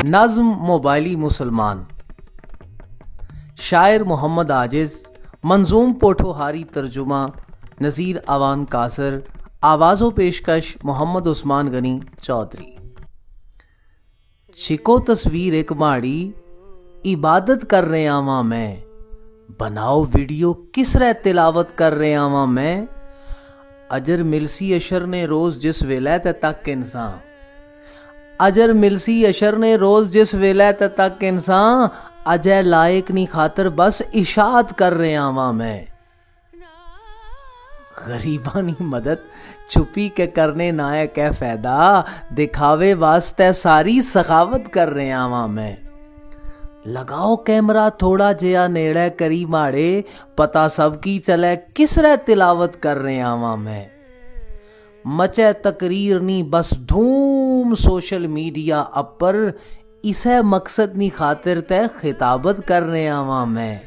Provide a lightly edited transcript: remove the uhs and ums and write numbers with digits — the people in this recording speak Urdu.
نظم موبائلی مسلمان، شاعر محمد عاجز، منظوم پوٹھوہاری ترجمہ نذیر اوان قاصر، آواز و پیشکش محمد عثمان غنی چودھری۔ چھکو تصویر ایک ماڑی، عبادت کر رہے آواں میں، بناؤ ویڈیو کس رہ تلاوت کر رہے آواں میں، اجر ملسی اشر نے روز جس ویلے تے تک انسان، اجر ملسی اشر نے روز جس ویلے تے تک انسان، اجے لائق نہیں خاطر بس اشاعت کر رہے آواں میں، غریبانی مدد چھپی کے کرنے نہ ہے کہ فائدہ، دکھاوے واسطے ساری سخاوت کر رہے آواں میں، لگاؤ کیمرہ تھوڑا جیا نیڑے کری ماڑے، پتہ سب کی چلے کس رہ تلاوت کر رہے آواں میں، مچے تقریر نہیں بس دھوم سوشل میڈیا اپر، اسے مقصد نہیں خاطر تے خطابت کر رہے آواں میں۔